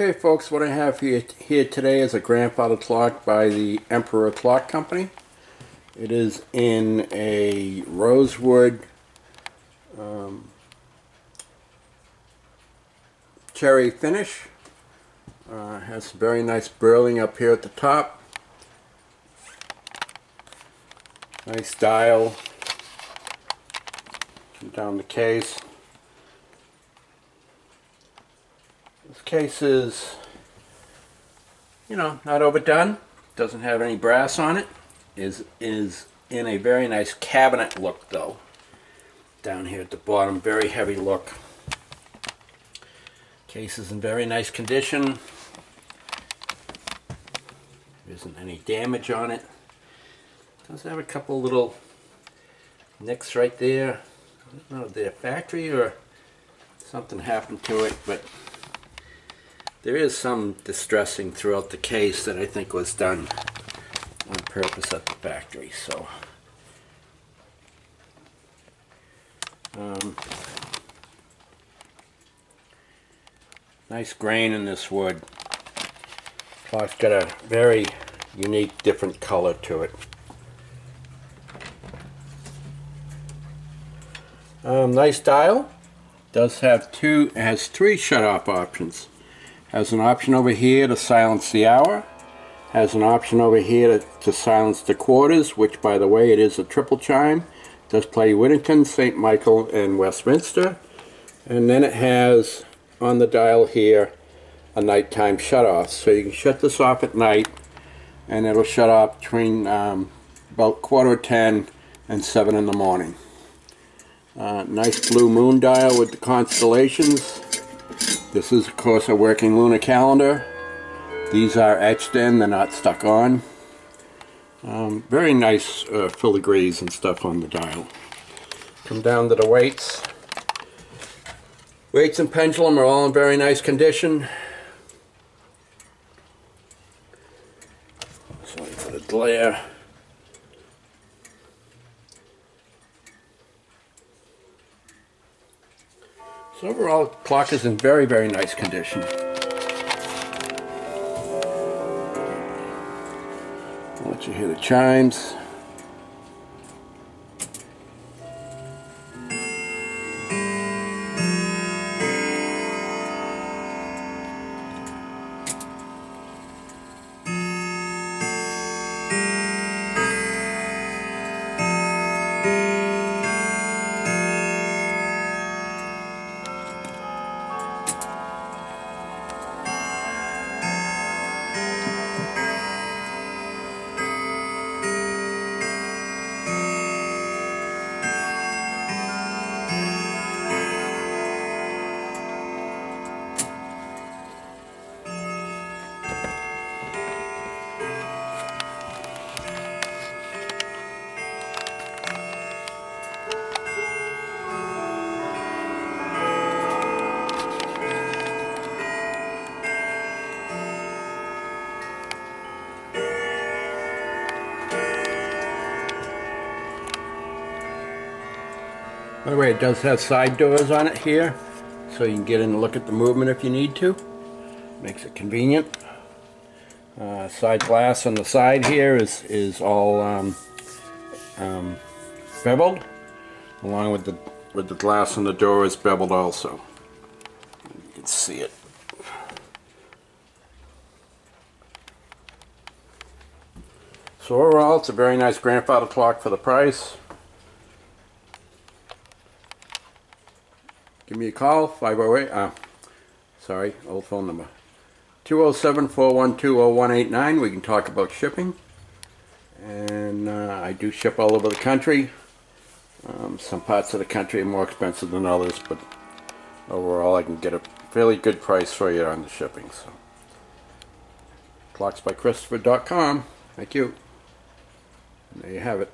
Okay folks, what I have here today is a grandfather clock by the Emperior Clock Company. It is in a rosewood cherry finish. Has some very nice burling up here at the top. Nice dial. Down the case. This case is, not overdone. Doesn't have any brass on it. Is in a very nice cabinet look though. Down here at the bottom, very heavy look. Case is in very nice condition. There isn't any damage on it. Does have a couple little nicks right there. I don't know if they're factory or something happened to it, but there is some distressing throughout the case that I think was done on purpose at the factory. So nice grain in this wood. Clock's got a very unique, different color to it. Nice dial. Does have has three shut-off options. Has an option over here to silence the hour. Has an option over here to silence the quarters, which by the way it is a triple chime. Does play Whittington, St. Michael, and Westminster. And then it has on the dial here a nighttime shut-off. So you can shut this off at night and it'll shut off between about 10:15 and 7 in the morning. Nice blue moon dial with the constellations. This is of course a working lunar calendar. These are etched in, they're not stuck on. Very nice filigrees and stuff on the dial. Come down to the weights. Weights and pendulum are all in very nice condition. Sorry for the glare. So overall, the clock is in very, very nice condition. I'll let you hear the chimes. By the way, it does have side doors on it here, so you can get in and look at the movement if you need to. Makes it convenient. Side glass on the side here is all beveled, along with the glass on the door is beveled also. You can see it. So overall, it's a very nice grandfather clock for the price. Give me a call, 508, old phone number, 207-412-0189. We can talk about shipping. And I do ship all over the country. Some parts of the country are more expensive than others, but overall I can get a fairly good price for you on the shipping. So, clocksbychristopher.com. Thank you. And there you have it.